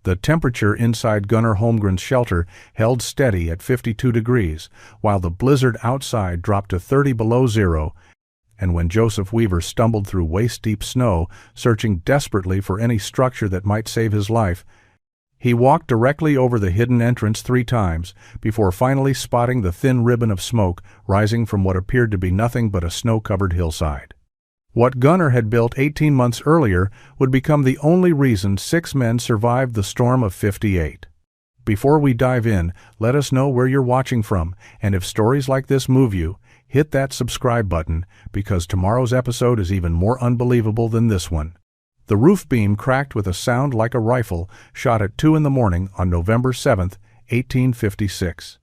The temperature inside Gunnar Holmgren's shelter held steady at 52 degrees, while the blizzard outside dropped to 30 below zero, and when Joseph Weaver stumbled through waist-deep snow, searching desperately for any structure that might save his life, he walked directly over the hidden entrance 3 times before finally spotting the thin ribbon of smoke rising from what appeared to be nothing but a snow-covered hillside. What Gunnar had built 18 months earlier would become the only reason 6 men survived the storm of 58. Before we dive in, let us know where you're watching from, and if stories like this move you, hit that subscribe button, because tomorrow's episode is even more unbelievable than this one. The roof beam cracked with a sound like a rifle shot at 2 in the morning on November 7, 1856.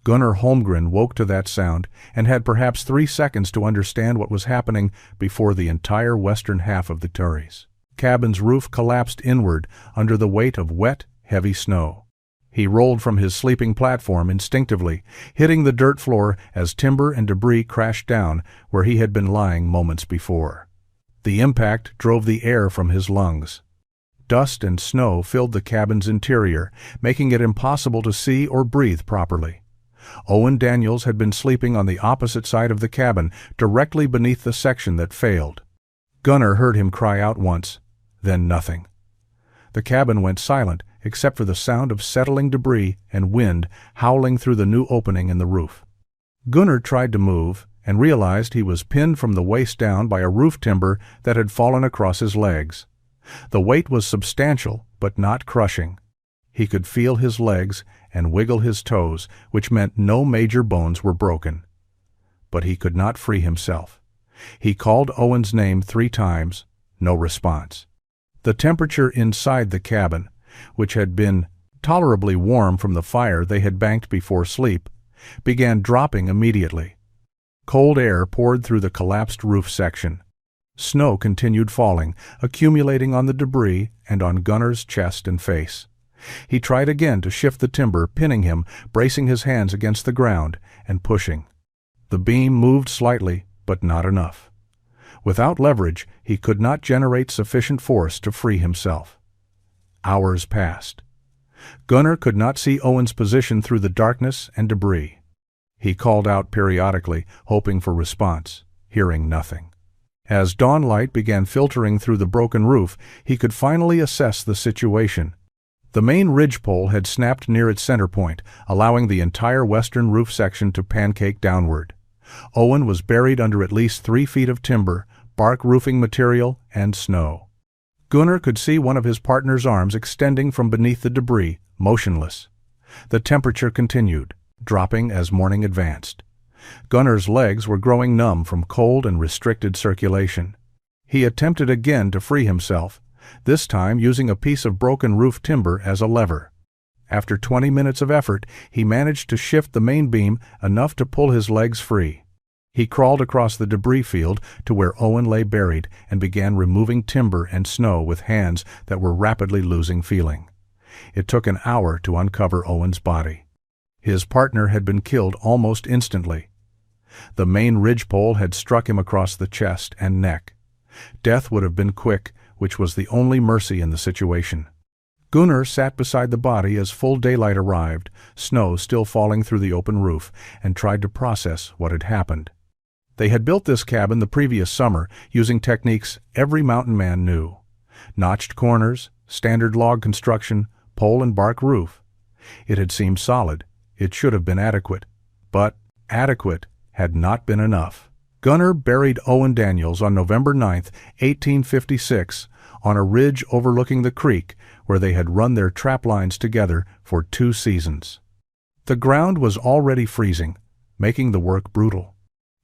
Gunnar Holmgren woke to that sound and had perhaps 3 seconds to understand what was happening before the entire western half of the Turries' cabin's roof collapsed inward under the weight of wet, heavy snow. He rolled from his sleeping platform instinctively, hitting the dirt floor as timber and debris crashed down where he had been lying moments before. The impact drove the air from his lungs. Dust and snow filled the cabin's interior, making it impossible to see or breathe properly. Owen Daniels had been sleeping on the opposite side of the cabin, directly beneath the section that failed. Gunnar heard him cry out once, then nothing. The cabin went silent except for the sound of settling debris and wind howling through the new opening in the roof. Gunnar tried to move and realized he was pinned from the waist down by a roof timber that had fallen across his legs. The weight was substantial, but not crushing. He could feel his legs and wiggle his toes, which meant no major bones were broken. But he could not free himself. He called Owen's name 3 times, no response. The temperature inside the cabin, which had been tolerably warm from the fire they had banked before sleep, began dropping immediately. Cold air poured through the collapsed roof section. Snow continued falling, accumulating on the debris and on Gunnar's chest and face. He tried again to shift the timber, pinning him, bracing his hands against the ground, and pushing. The beam moved slightly, but not enough. Without leverage, he could not generate sufficient force to free himself. Hours passed. Gunnar could not see Owen's position through the darkness and debris. He called out periodically, hoping for response, hearing nothing. As dawn light began filtering through the broken roof, he could finally assess the situation. The main ridgepole had snapped near its center point, allowing the entire western roof section to pancake downward. Owen was buried under at least 3 feet of timber, bark roofing material, and snow. Gunnar could see one of his partner's arms extending from beneath the debris, motionless. The temperature continued, dropping as morning advanced. Gunnar's legs were growing numb from cold and restricted circulation. He attempted again to free himself, this time using a piece of broken roof timber as a lever. After 20 minutes of effort, he managed to shift the main beam enough to pull his legs free. He crawled across the debris field to where Owen lay buried and began removing timber and snow with hands that were rapidly losing feeling. It took an hour to uncover Owen's body. His partner had been killed almost instantly. The main ridgepole had struck him across the chest and neck. Death would have been quick, which was the only mercy in the situation. Gunnar sat beside the body as full daylight arrived, snow still falling through the open roof, and tried to process what had happened. They had built this cabin the previous summer using techniques every mountain man knew. Notched corners, standard log construction, pole and bark roof. It had seemed solid. It should have been adequate. But adequate had not been enough. Gunnar buried Owen Daniels on November 9, 1856, on a ridge overlooking the creek where they had run their trap lines together for 2 seasons. The ground was already freezing, making the work brutal.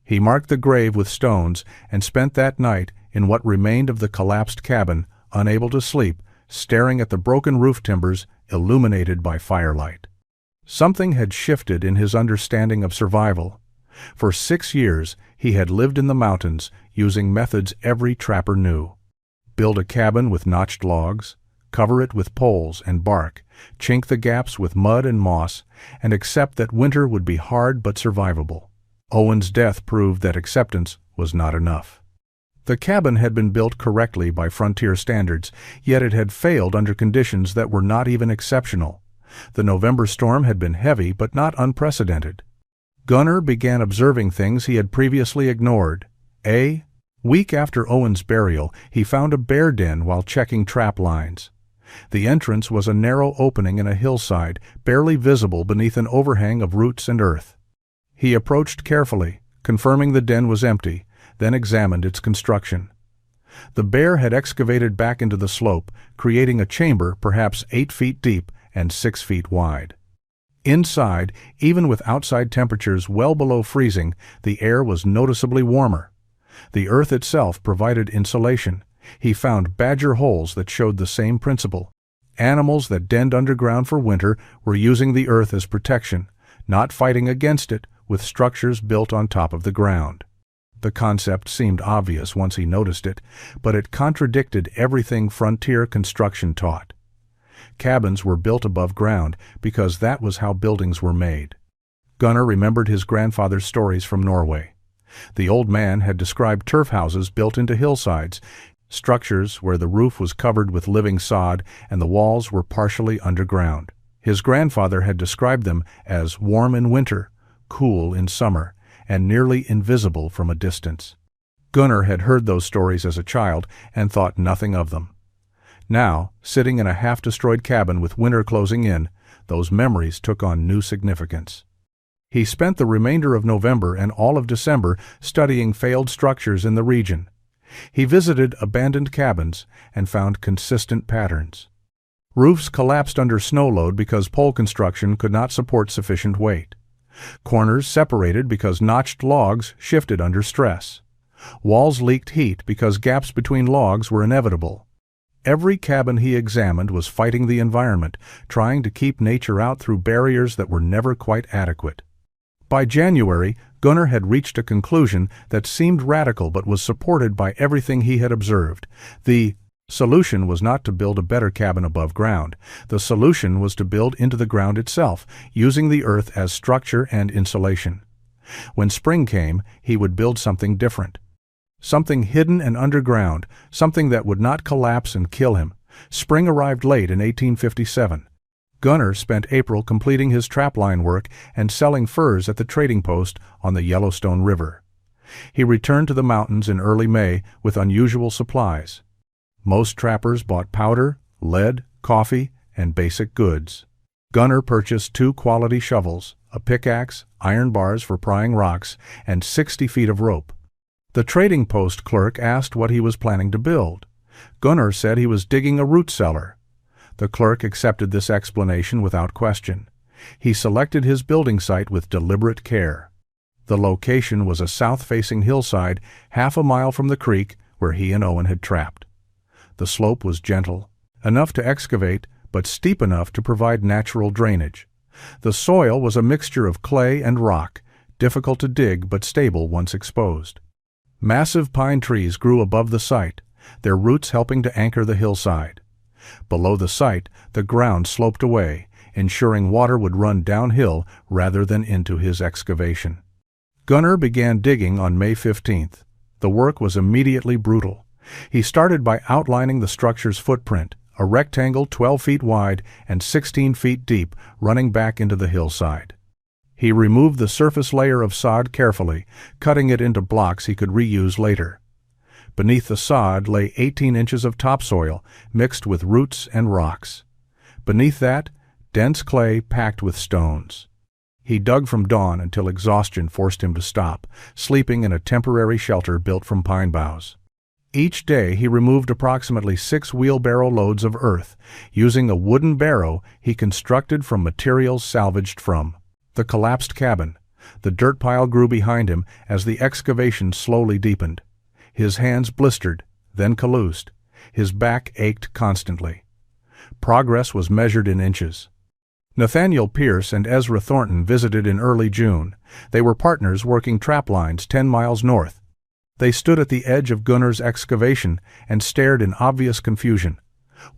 He marked the grave with stones and spent that night in what remained of the collapsed cabin, unable to sleep, staring at the broken roof timbers illuminated by firelight. Something had shifted in his understanding of survival. For 6 years, he had lived in the mountains using methods every trapper knew. Build a cabin with notched logs, cover it with poles and bark, chink the gaps with mud and moss, and accept that winter would be hard but survivable. Owen's death proved that acceptance was not enough. The cabin had been built correctly by frontier standards, yet it had failed under conditions that were not even exceptional. The November storm had been heavy but not unprecedented. Gunnar began observing things he had previously ignored. A week after Owen's burial, he found a bear den while checking trap lines. The entrance was a narrow opening in a hillside, barely visible beneath an overhang of roots and earth. He approached carefully, confirming the den was empty, then examined its construction. The bear had excavated back into the slope, creating a chamber perhaps 8 feet deep and 6 feet wide. Inside, even with outside temperatures well below freezing, the air was noticeably warmer. The earth itself provided insulation. He found badger holes that showed the same principle. Animals that denned underground for winter were using the earth as protection, not fighting against it with structures built on top of the ground. The concept seemed obvious once he noticed it, but it contradicted everything frontier construction taught. Cabins were built above ground because that was how buildings were made. Gunnar remembered his grandfather's stories from Norway. The old man had described turf houses built into hillsides, structures where the roof was covered with living sod and the walls were partially underground. His grandfather had described them as warm in winter, cool in summer, and nearly invisible from a distance. Gunnar had heard those stories as a child and thought nothing of them. Now, sitting in a half-destroyed cabin with winter closing in, those memories took on new significance. He spent the remainder of November and all of December studying failed structures in the region. He visited abandoned cabins and found consistent patterns. Roofs collapsed under snow load because pole construction could not support sufficient weight. Corners separated because notched logs shifted under stress. Walls leaked heat because gaps between logs were inevitable. Every cabin he examined was fighting the environment, trying to keep nature out through barriers that were never quite adequate. By January, Gunnar had reached a conclusion that seemed radical but was supported by everything he had observed. The solution was not to build a better cabin above ground. The solution was to build into the ground itself, using the earth as structure and insulation. When spring came, he would build something different. Something hidden and underground, something that would not collapse and kill him. Spring arrived late in 1857. Gunnar spent April completing his trapline work and selling furs at the trading post on the Yellowstone River. He returned to the mountains in early May with unusual supplies. Most trappers bought powder, lead, coffee, and basic goods. Gunnar purchased 2 quality shovels, a pickaxe, iron bars for prying rocks, and 60 feet of rope. The trading post clerk asked what he was planning to build. Gunnar said he was digging a root cellar. The clerk accepted this explanation without question. He selected his building site with deliberate care. The location was a south-facing hillside, half a mile from the creek where he and Owen had trapped. The slope was gentle, enough to excavate, but steep enough to provide natural drainage. The soil was a mixture of clay and rock, difficult to dig but stable once exposed. Massive pine trees grew above the site, their roots helping to anchor the hillside. Below the site, the ground sloped away, ensuring water would run downhill rather than into his excavation. Gunnar began digging on May 15th. The work was immediately brutal. He started by outlining the structure's footprint, a rectangle 12 feet wide and 16 feet deep running back into the hillside. He removed the surface layer of sod carefully, cutting it into blocks he could reuse later. Beneath the sod lay 18 inches of topsoil, mixed with roots and rocks. Beneath that, dense clay packed with stones. He dug from dawn until exhaustion forced him to stop, sleeping in a temporary shelter built from pine boughs. Each day he removed approximately 6 wheelbarrow loads of earth, using a wooden barrow he constructed from materials salvaged from the collapsed cabin. The dirt pile grew behind him as the excavation slowly deepened. His hands blistered, then calloused. His back ached constantly. Progress was measured in inches. Nathaniel Pierce and Ezra Thornton visited in early June. They were partners working trap lines 10 miles north. They stood at the edge of Gunnar's excavation and stared in obvious confusion.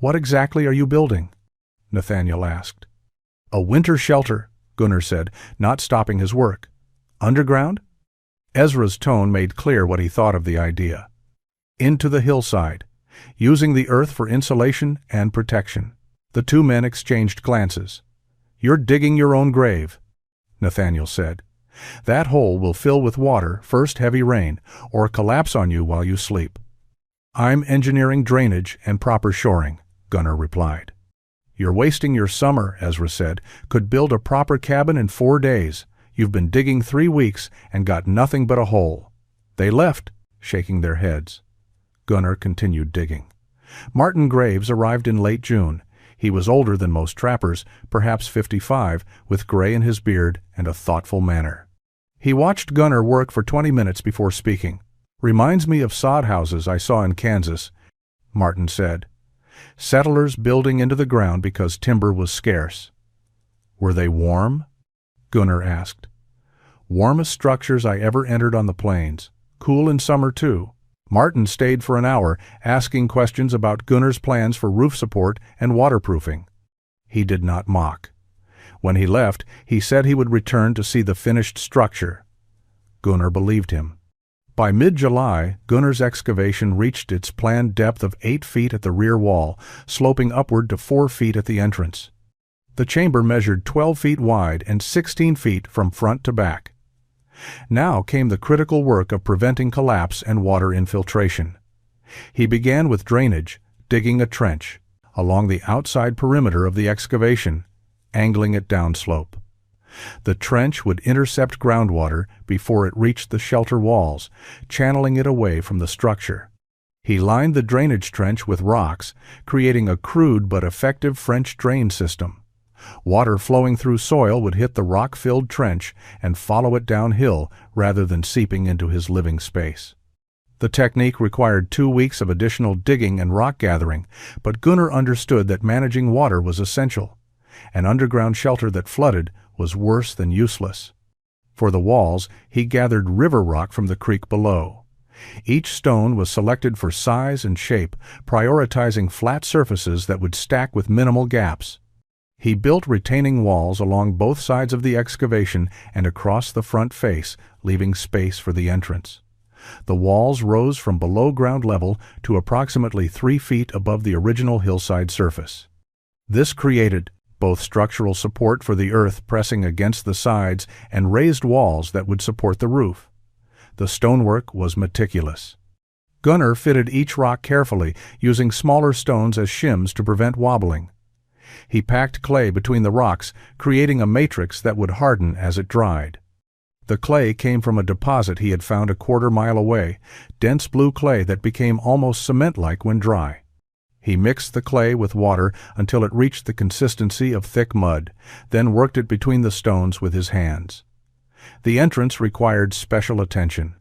"What exactly are you building?" Nathaniel asked. "A winter shelter," Gunnar said, not stopping his work. "Underground?" Ezra's tone made clear what he thought of the idea. into the hillside, using the earth for insulation and protection. The two men exchanged glances. "You're digging your own grave," Nathaniel said. "That hole will fill with water, first heavy rain, or collapse on you while you sleep." "I'm engineering drainage and proper shoring," Gunnar replied. "You're wasting your summer," Ezra said. "Could build a proper cabin in 4 days. You've been digging 3 weeks and got nothing but a hole." They left, shaking their heads. Gunnar continued digging. Martin Graves arrived in late June. He was older than most trappers, perhaps 55, with gray in his beard and a thoughtful manner. He watched Gunnar work for 20 minutes before speaking. "Reminds me of sod houses I saw in Kansas," Martin said. "Settlers building into the ground because timber was scarce." "Were they warm?" Gunnar asked. "Warmest structures I ever entered on the plains. Cool in summer, too." Martin stayed for an hour, asking questions about Gunnar's plans for roof support and waterproofing. He did not mock. When he left, he said he would return to see the finished structure. Gunnar believed him. By mid-July, Gunnar's excavation reached its planned depth of 8 feet at the rear wall, sloping upward to 4 feet at the entrance. The chamber measured 12 feet wide and 16 feet from front to back. Now came the critical work of preventing collapse and water infiltration. He began with drainage, digging a trench along the outside perimeter of the excavation, angling it downslope. The trench would intercept groundwater before it reached the shelter walls, channeling it away from the structure. He lined the drainage trench with rocks, creating a crude but effective French drain system. Water flowing through soil would hit the rock-filled trench and follow it downhill rather than seeping into his living space. The technique required 2 weeks of additional digging and rock gathering, but Gunnar understood that managing water was essential. An underground shelter that flooded was worse than useless. For the walls, he gathered river rock from the creek below. Each stone was selected for size and shape, prioritizing flat surfaces that would stack with minimal gaps. He built retaining walls along both sides of the excavation and across the front face, leaving space for the entrance. The walls rose from below ground level to approximately 3 feet above the original hillside surface. This created both structural support for the earth pressing against the sides and raised walls that would support the roof. The stonework was meticulous. Gunnar fitted each rock carefully, using smaller stones as shims to prevent wobbling. He packed clay between the rocks, creating a matrix that would harden as it dried. The clay came from a deposit he had found a 1/4 mile away, dense blue clay that became almost cement-like when dry. He mixed the clay with water until it reached the consistency of thick mud, then worked it between the stones with his hands. The entrance required special attention.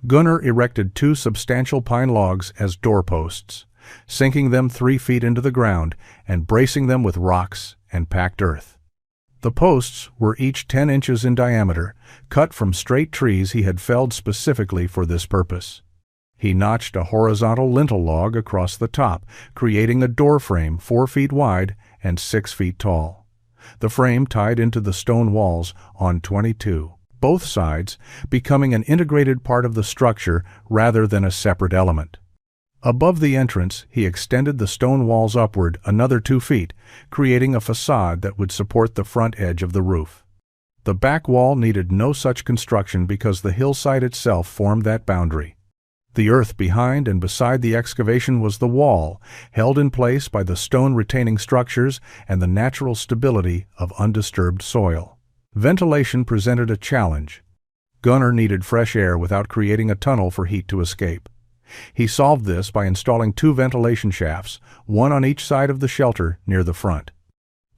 Gunnar erected 2 substantial pine logs as doorposts, sinking them 3 feet into the ground and bracing them with rocks and packed earth. The posts were each 10 inches in diameter, cut from straight trees he had felled specifically for this purpose. He notched a horizontal lintel log across the top, creating a door frame 4 feet wide and 6 feet tall. The frame tied into the stone walls on 22, both sides becoming an integrated part of the structure rather than a separate element. Above the entrance, he extended the stone walls upward another 2 feet, creating a facade that would support the front edge of the roof. The back wall needed no such construction because the hillside itself formed that boundary. The earth behind and beside the excavation was the wall, held in place by the stone retaining structures and the natural stability of undisturbed soil. Ventilation presented a challenge. Gunnar needed fresh air without creating a tunnel for heat to escape. He solved this by installing 2 ventilation shafts, one on each side of the shelter near the front.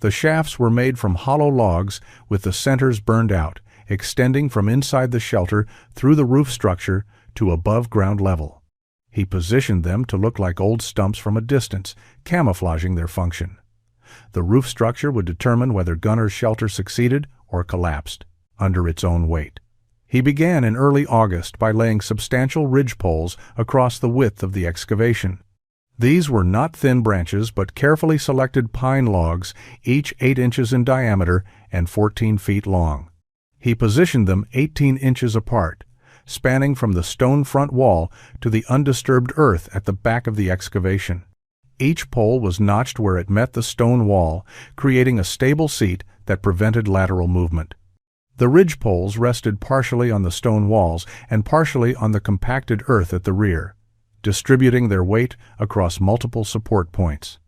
The shafts were made from hollow logs with the centers burned out, extending from inside the shelter through the roof structure to above ground level. He positioned them to look like old stumps from a distance, camouflaging their function. The roof structure would determine whether Gunnar's shelter succeeded or collapsed under its own weight. He began in early August by laying substantial ridge poles across the width of the excavation. These were not thin branches but carefully selected pine logs, each 8 inches in diameter and 14 feet long. He positioned them 18 inches apart, spanning from the stone front wall to the undisturbed earth at the back of the excavation. Each pole was notched where it met the stone wall, creating a stable seat that prevented lateral movement. The ridge poles rested partially on the stone walls and partially on the compacted earth at the rear, distributing their weight across multiple support points.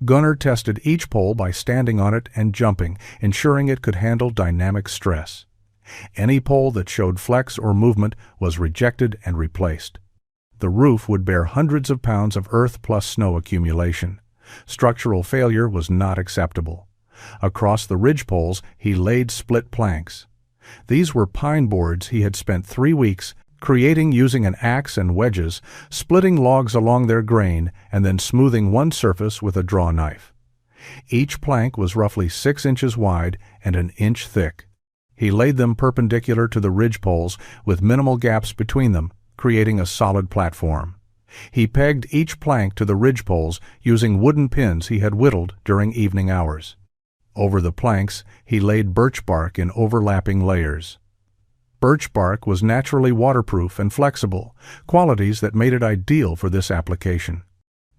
Gunnar tested each pole by standing on it and jumping, ensuring it could handle dynamic stress. Any pole that showed flex or movement was rejected and replaced. The roof would bear hundreds of pounds of earth plus snow accumulation. Structural failure was not acceptable. Across the ridge poles, he laid split planks. These were pine boards he had spent 3 weeks creating using an axe and wedges, splitting logs along their grain, and then smoothing one surface with a draw knife. Each plank was roughly 6 inches wide and an inch thick. He laid them perpendicular to the ridge poles with minimal gaps between them, creating a solid platform. He pegged each plank to the ridge poles using wooden pins he had whittled during evening hours. Over the planks, he laid birch bark in overlapping layers. Birch bark was naturally waterproof and flexible, qualities that made it ideal for this application.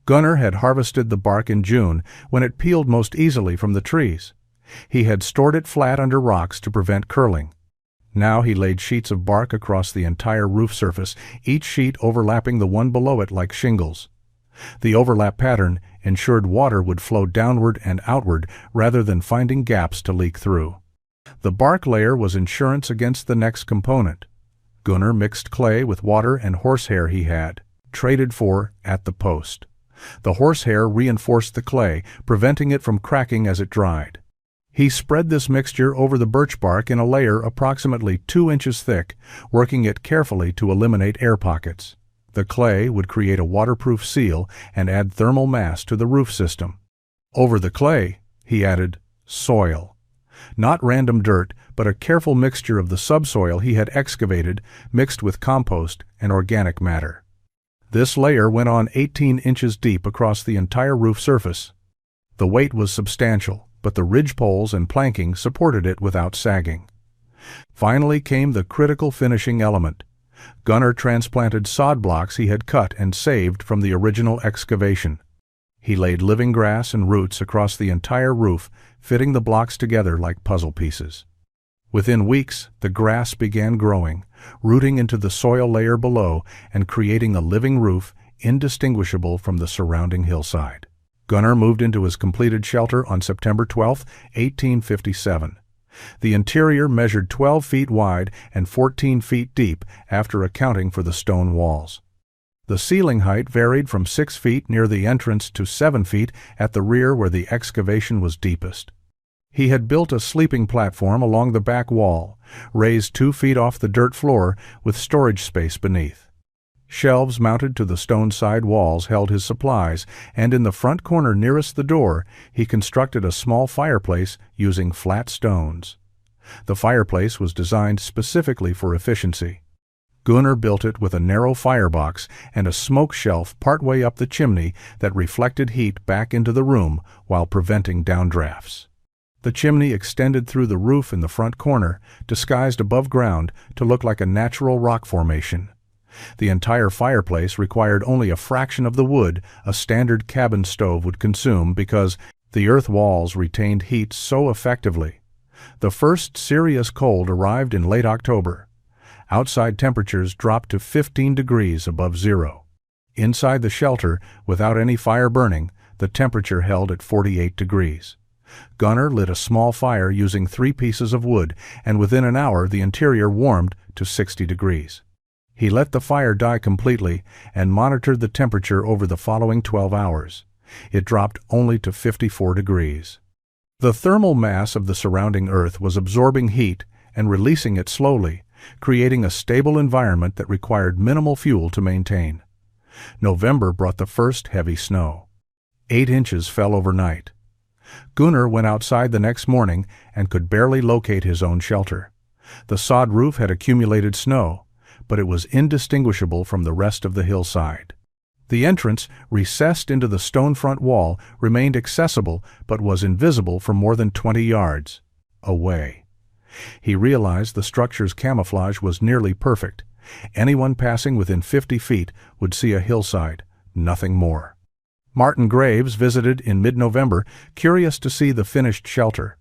Gunnar had harvested the bark in June when it peeled most easily from the trees. He had stored it flat under rocks to prevent curling. Now he laid sheets of bark across the entire roof surface, each sheet overlapping the one below it like shingles. The overlap pattern ensured water would flow downward and outward rather than finding gaps to leak through. The bark layer was insurance against the next component. Gunnar mixed clay with water and horsehair he had traded for at the post. The horsehair reinforced the clay, preventing it from cracking as it dried. He spread this mixture over the birch bark in a layer approximately 2 inches thick, working it carefully to eliminate air pockets. The clay would create a waterproof seal and add thermal mass to the roof system. Over the clay, he added soil. Not random dirt, but a careful mixture of the subsoil he had excavated, mixed with compost and organic matter. This layer went on 18 inches deep across the entire roof surface. The weight was substantial, but the ridge poles and planking supported it without sagging. Finally came the critical finishing element. Gunnar transplanted sod blocks he had cut and saved from the original excavation. He laid living grass and roots across the entire roof, fitting the blocks together like puzzle pieces. Within weeks, the grass began growing, rooting into the soil layer below and creating a living roof indistinguishable from the surrounding hillside. Gunnar moved into his completed shelter on September 12, 1857. The interior measured 12 feet wide and 14 feet deep after accounting for the stone walls. The ceiling height varied from 6 feet near the entrance to 7 feet at the rear where the excavation was deepest. He had built a sleeping platform along the back wall, raised 2 feet off the dirt floor with storage space beneath. Shelves mounted to the stone side walls held his supplies, and in the front corner nearest the door, he constructed a small fireplace using flat stones. The fireplace was designed specifically for efficiency. Gunnar built it with a narrow firebox and a smoke shelf partway up the chimney that reflected heat back into the room while preventing downdrafts. The chimney extended through the roof in the front corner, disguised above ground to look like a natural rock formation. The entire fireplace required only a fraction of the wood a standard cabin stove would consume because the earth walls retained heat so effectively. The first serious cold arrived in late October. Outside temperatures dropped to 15 degrees above zero. Inside the shelter, without any fire burning, the temperature held at 48 degrees. Gunnar lit a small fire using 3 pieces of wood, and within an hour the interior warmed to 60 degrees. He let the fire die completely and monitored the temperature over the following 12 hours. It dropped only to 54 degrees. The thermal mass of the surrounding earth was absorbing heat and releasing it slowly, creating a stable environment that required minimal fuel to maintain. November brought the first heavy snow. 8 inches fell overnight. Gunnar went outside the next morning and could barely locate his own shelter. The sod roof had accumulated snow, but it was indistinguishable from the rest of the hillside. The entrance, recessed into the stone front wall, remained accessible but was invisible for more than 20 yards away. He realized the structure's camouflage was nearly perfect. Anyone passing within 50 feet would see a hillside, nothing more. Martin Graves visited in mid-November, curious to see the finished shelter.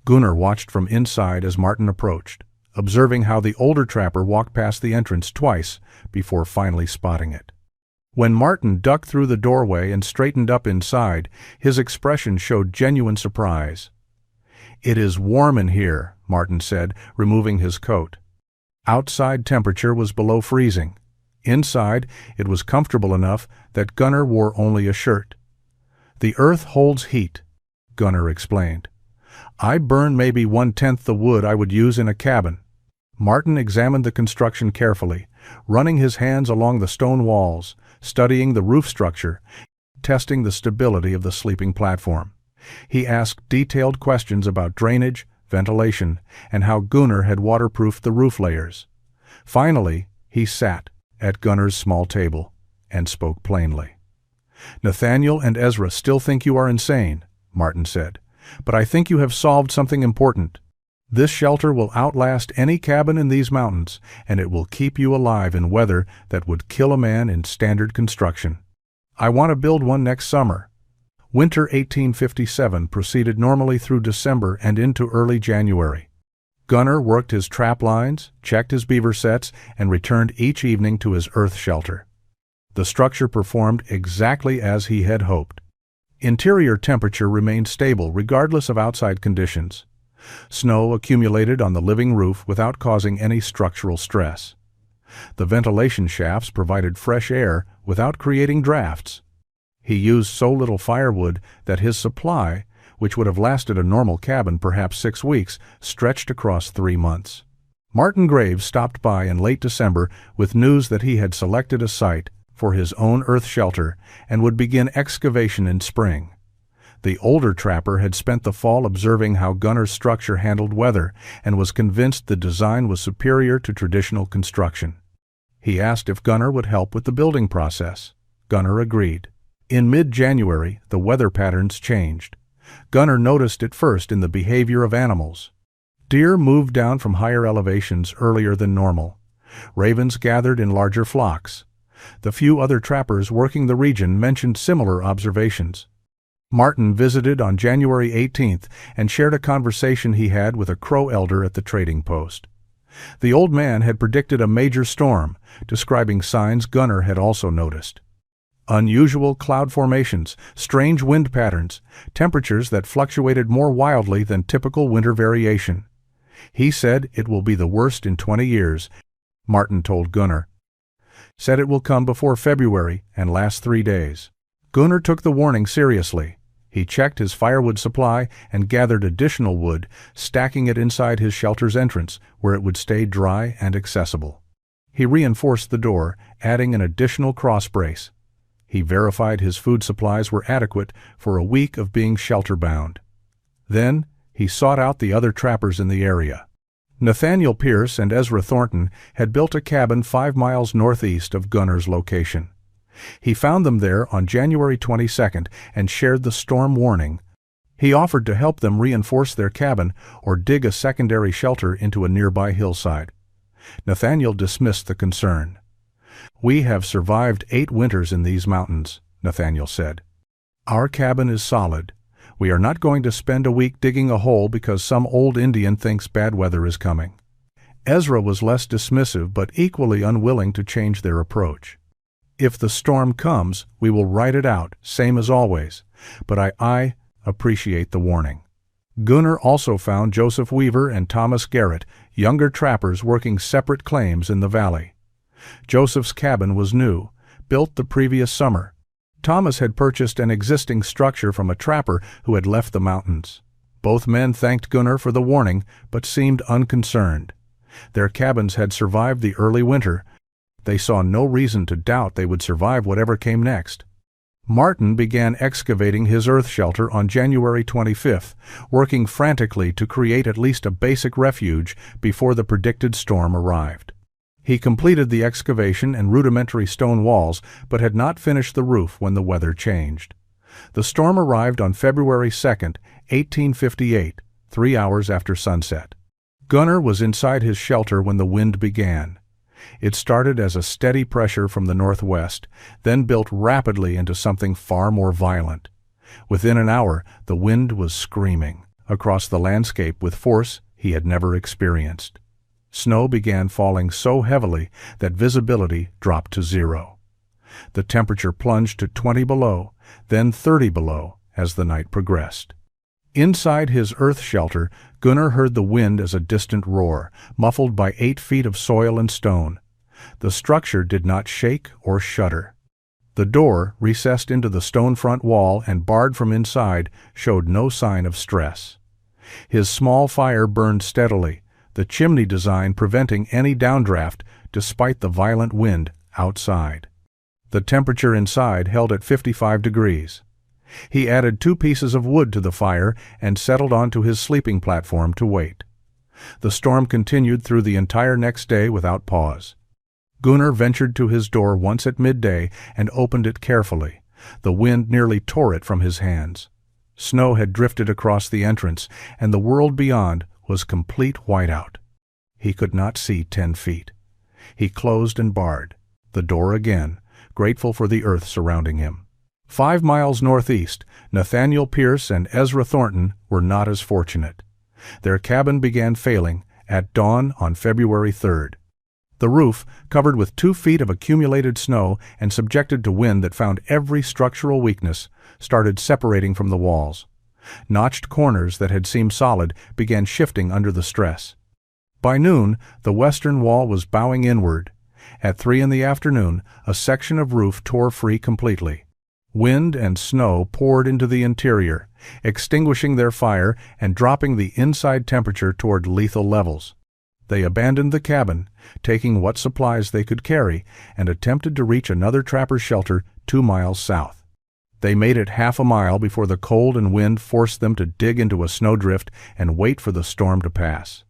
Gunnar watched from inside as Martin approached, observing how the older trapper walked past the entrance twice before finally spotting it. When Martin ducked through the doorway and straightened up inside, his expression showed genuine surprise. "It is warm in here," Martin said, removing his coat. Outside temperature was below freezing. Inside, it was comfortable enough that Gunnar wore only a shirt. "The earth holds heat," Gunnar explained. "I burn maybe 1/10 the wood I would use in a cabin." Martin examined the construction carefully, running his hands along the stone walls, studying the roof structure, testing the stability of the sleeping platform. He asked detailed questions about drainage, ventilation, and how Gunnar had waterproofed the roof layers. Finally, he sat at Gunnar's small table and spoke plainly. "Nathaniel and Ezra still think you are insane," Martin said, "but I think you have solved something important. This shelter will outlast any cabin in these mountains, and it will keep you alive in weather that would kill a man in standard construction. I want to build one next summer." Winter 1857 proceeded normally through December and into early January. Gunnar worked his trap lines, checked his beaver sets, and returned each evening to his earth shelter. The structure performed exactly as he had hoped. Interior temperature remained stable regardless of outside conditions. Snow accumulated on the living roof without causing any structural stress. The ventilation shafts provided fresh air without creating drafts. He used so little firewood that his supply, which would have lasted a normal cabin perhaps 6 weeks, stretched across 3 months. Martin Graves stopped by in late December with news that he had selected a site for his own earth shelter and would begin excavation in spring. The older trapper had spent the fall observing how Gunnar's structure handled weather and was convinced the design was superior to traditional construction. He asked if Gunnar would help with the building process. Gunnar agreed. In mid-January, the weather patterns changed. Gunnar noticed it first in the behavior of animals. Deer moved down from higher elevations earlier than normal. Ravens gathered in larger flocks. The few other trappers working the region mentioned similar observations. Martin visited on January 18th and shared a conversation he had with a Crow elder at the trading post. The old man had predicted a major storm, describing signs Gunnar had also noticed. Unusual cloud formations, strange wind patterns, temperatures that fluctuated more wildly than typical winter variation. He said it will be the worst in 20 years, Martin told Gunnar. Said it will come before February and last 3 days. Gunnar took the warning seriously. He checked his firewood supply and gathered additional wood, stacking it inside his shelter's entrance, where it would stay dry and accessible. He reinforced the door, adding an additional cross brace. He verified his food supplies were adequate for a week of being shelter-bound. Then, he sought out the other trappers in the area. Nathaniel Pierce and Ezra Thornton had built a cabin 5 miles northeast of Gunnar's location. He found them there on January 22nd and shared the storm warning. He offered to help them reinforce their cabin or dig a secondary shelter into a nearby hillside. Nathaniel dismissed the concern. "We have survived 8 winters in these mountains," Nathaniel said. "Our cabin is solid. We are not going to spend a week digging a hole because some old Indian thinks bad weather is coming." Ezra was less dismissive but equally unwilling to change their approach. "If the storm comes, we will ride it out, same as always, but I appreciate the warning." Gunnar also found Joseph Weaver and Thomas Garrett, younger trappers working separate claims in the valley. Joseph's cabin was new, built the previous summer. Thomas had purchased an existing structure from a trapper who had left the mountains. Both men thanked Gunnar for the warning, but seemed unconcerned. Their cabins had survived the early winter. They saw no reason to doubt they would survive whatever came next. Martin began excavating his earth shelter on January 25th, working frantically to create at least a basic refuge before the predicted storm arrived. He completed the excavation and rudimentary stone walls, but had not finished the roof when the weather changed. The storm arrived on February 2nd, 1858, 3 hours after sunset. Gunnar was inside his shelter when the wind began. It started as a steady pressure from the northwest, then built rapidly into something far more violent. Within an hour, the wind was screaming across the landscape with force he had never experienced. Snow began falling so heavily that visibility dropped to 0. The temperature plunged to 20 below, then 30 below as the night progressed. Inside his earth shelter, Gunnar heard the wind as a distant roar, muffled by 8 feet of soil and stone. The structure did not shake or shudder. The door, recessed into the stone front wall and barred from inside, showed no sign of stress. His small fire burned steadily, the chimney design preventing any downdraft despite the violent wind outside. The temperature inside held at 55 degrees. He added 2 pieces of wood to the fire and settled onto his sleeping platform to wait. The storm continued through the entire next day without pause. Gunnar ventured to his door once at midday and opened it carefully. The wind nearly tore it from his hands. Snow had drifted across the entrance, and the world beyond was complete whiteout. He could not see 10 feet. He closed and barred the door again, grateful for the earth surrounding him. 5 miles northeast, Nathaniel Pierce and Ezra Thornton were not as fortunate. Their cabin began failing at dawn on February 3rd. The roof, covered with 2 feet of accumulated snow and subjected to wind that found every structural weakness, started separating from the walls. Notched corners that had seemed solid began shifting under the stress. By noon, the western wall was bowing inward. At 3 in the afternoon, a section of roof tore free completely. Wind and snow poured into the interior, extinguishing their fire and dropping the inside temperature toward lethal levels. They abandoned the cabin, taking what supplies they could carry, and attempted to reach another trapper's shelter 2 miles south. They made it half a mile before the cold and wind forced them to dig into a snowdrift and wait for the storm to pass.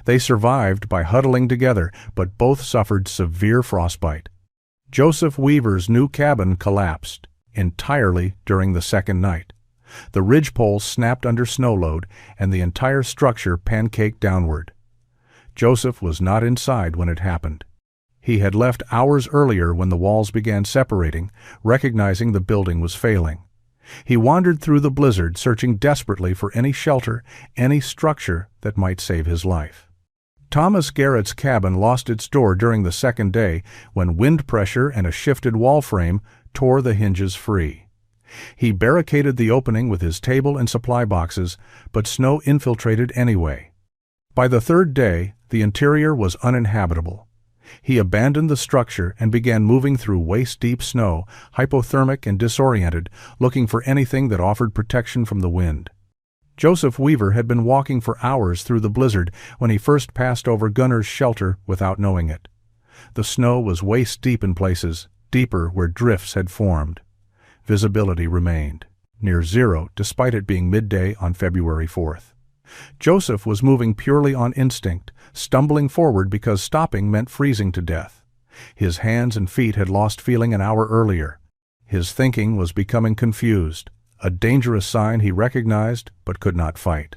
They survived by huddling together, but both suffered severe frostbite. Joseph Weaver's new cabin collapsed entirely during the second night. The ridgepole snapped under snow load, and the entire structure pancaked downward. Joseph was not inside when it happened. He had left hours earlier when the walls began separating, recognizing the building was failing. He wandered through the blizzard, searching desperately for any shelter, any structure that might save his life. Thomas Garrett's cabin lost its door during the second day when wind pressure and a shifted wall frame tore the hinges free. He barricaded the opening with his table and supply boxes, but snow infiltrated anyway. By the third day, the interior was uninhabitable. He abandoned the structure and began moving through waist-deep snow, hypothermic and disoriented, looking for anything that offered protection from the wind. Joseph Weaver had been walking for hours through the blizzard when he first passed over Gunnar's shelter without knowing it. The snow was waist-deep in places, deeper where drifts had formed. Visibility remained near 0 despite it being midday on February 4th. Joseph was moving purely on instinct, stumbling forward because stopping meant freezing to death. His hands and feet had lost feeling an hour earlier. His thinking was becoming confused, a dangerous sign he recognized but could not fight.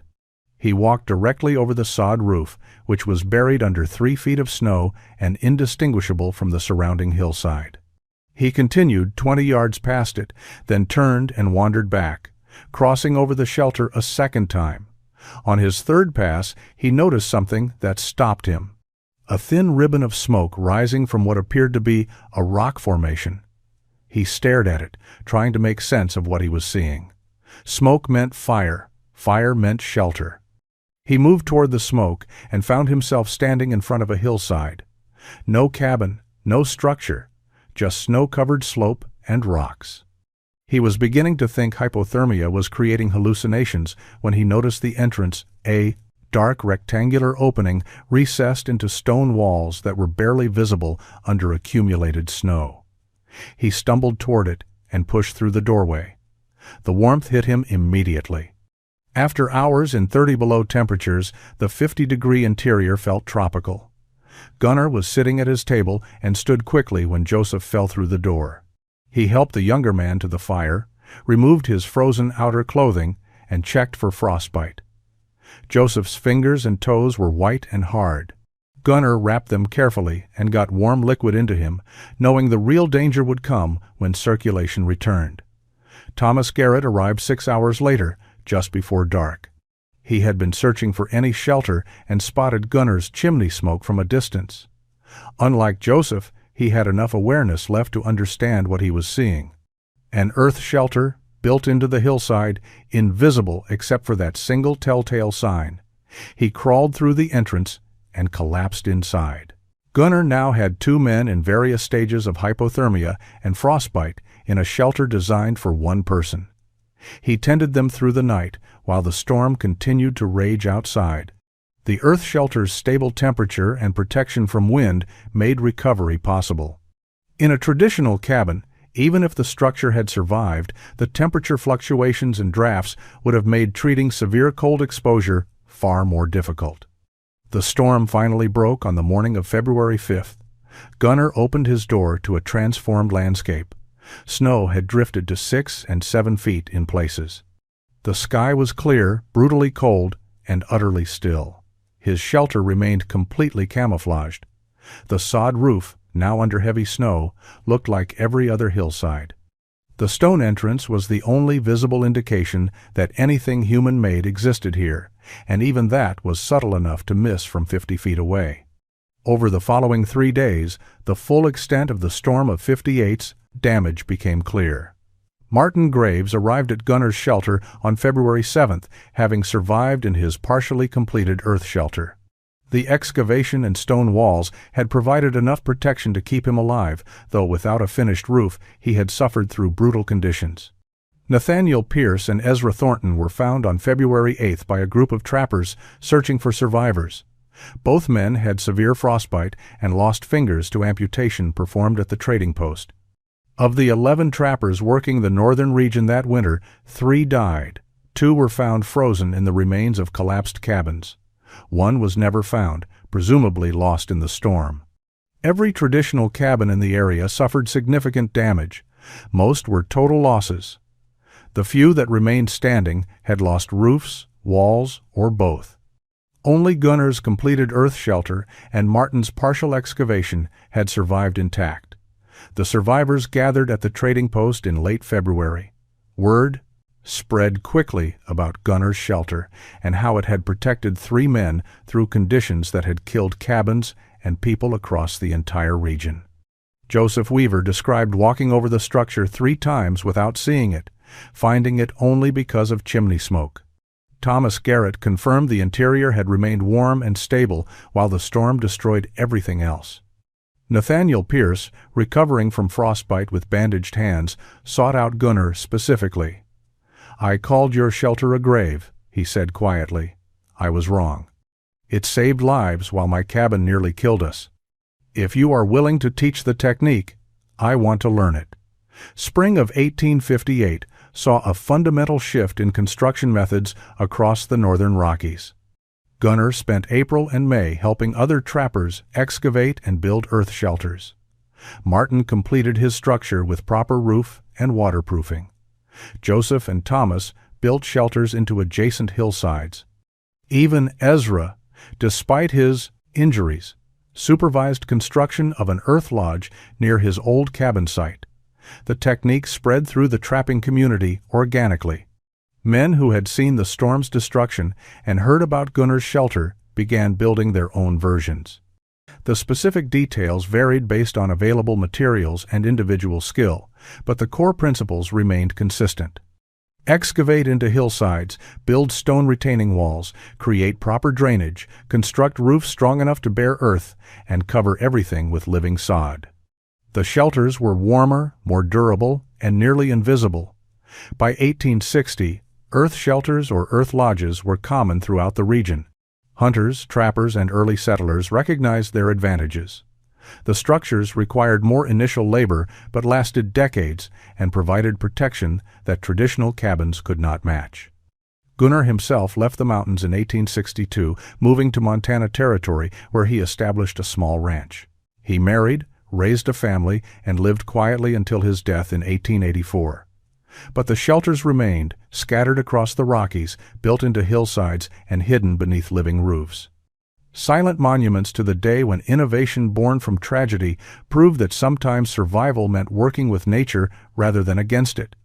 He walked directly over the sod roof, which was buried under 3 feet of snow and indistinguishable from the surrounding hillside. He continued 20 yards past it, then turned and wandered back, crossing over the shelter a second time. On his third pass, he noticed something that stopped him. A thin ribbon of smoke rising from what appeared to be a rock formation. He stared at it, trying to make sense of what he was seeing. Smoke meant fire. Fire meant shelter. He moved toward the smoke and found himself standing in front of a hillside. No cabin, no structure, just snow-covered slope and rocks. He was beginning to think hypothermia was creating hallucinations when he noticed the entrance, a dark rectangular opening recessed into stone walls that were barely visible under accumulated snow. He stumbled toward it and pushed through the doorway. The warmth hit him immediately. After hours in 30 below temperatures, the 50-degree interior felt tropical. Gunnar was sitting at his table and stood quickly when Joseph fell through the door. He helped the younger man to the fire, removed his frozen outer clothing, and checked for frostbite. Joseph's fingers and toes were white and hard. Gunnar wrapped them carefully and got warm liquid into him, knowing the real danger would come when circulation returned. Thomas Garrett arrived 6 hours later, just before dark. He had been searching for any shelter and spotted Gunnar's chimney smoke from a distance. Unlike Joseph, he had enough awareness left to understand what he was seeing. An earth shelter, built into the hillside, invisible except for that single telltale sign. He crawled through the entrance and collapsed inside. Gunnar now had 2 men in various stages of hypothermia and frostbite in a shelter designed for 1 person. He tended them through the night while the storm continued to rage outside. The earth shelter's stable temperature and protection from wind made recovery possible. In a traditional cabin, even if the structure had survived, the temperature fluctuations and drafts would have made treating severe cold exposure far more difficult. The storm finally broke on the morning of February 5th. Gunnar opened his door to a transformed landscape. Snow had drifted to 6 and 7 feet in places. The sky was clear, brutally cold, and utterly still. His shelter remained completely camouflaged. The sod roof, now under heavy snow, looked like every other hillside. The stone entrance was the only visible indication that anything human-made existed here, and even that was subtle enough to miss from 50 feet away. Over the following 3 days, the full extent of the storm of 58's damage became clear. Martin Graves arrived at Gunnar's shelter on February 7th, having survived in his partially completed earth shelter. The excavation and stone walls had provided enough protection to keep him alive, though without a finished roof he had suffered through brutal conditions. Nathaniel Pierce and Ezra Thornton were found on February 8th by a group of trappers searching for survivors. Both men had severe frostbite and lost fingers to amputation performed at the trading post. Of the 11 trappers working the northern region that winter, 3 died. 2 were found frozen in the remains of collapsed cabins. 1 was never found, presumably lost in the storm. Every traditional cabin in the area suffered significant damage. Most were total losses. The few that remained standing had lost roofs, walls, or both. Only Gunnar's completed earth shelter and Martin's partial excavation had survived intact. The survivors gathered at the trading post in late February. Word spread quickly about Gunnar's shelter and how it had protected 3 men through conditions that had killed cabins and people across the entire region. Joseph Weaver described walking over the structure 3 times without seeing it, finding it only because of chimney smoke. Thomas Garrett confirmed the interior had remained warm and stable while the storm destroyed everything else. Nathaniel Pierce, recovering from frostbite with bandaged hands, sought out Gunnar specifically. "I called your shelter a grave," he said quietly. "I was wrong. It saved lives while my cabin nearly killed us. If you are willing to teach the technique, I want to learn it." Spring of 1858 saw a fundamental shift in construction methods across the northern Rockies. Gunnar spent April and May helping other trappers excavate and build earth shelters. Martin completed his structure with proper roof and waterproofing. Joseph and Thomas built shelters into adjacent hillsides. Even Ezra, despite his injuries, supervised construction of an earth lodge near his old cabin site. The technique spread through the trapping community organically. Men who had seen the storm's destruction and heard about Gunnar's shelter began building their own versions. The specific details varied based on available materials and individual skill, but the core principles remained consistent. Excavate into hillsides, build stone retaining walls, create proper drainage, construct roofs strong enough to bear earth, and cover everything with living sod. The shelters were warmer, more durable, and nearly invisible. By 1860, earth shelters or earth lodges were common throughout the region. Hunters, trappers, and early settlers recognized their advantages. The structures required more initial labor but lasted decades and provided protection that traditional cabins could not match. Gunnar himself left the mountains in 1862, moving to Montana Territory, where he established a small ranch. He married, raised a family, and lived quietly until his death in 1884. But the shelters remained, scattered across the Rockies, built into hillsides, and hidden beneath living roofs. Silent monuments to the day when innovation born from tragedy proved that sometimes survival meant working with nature rather than against it.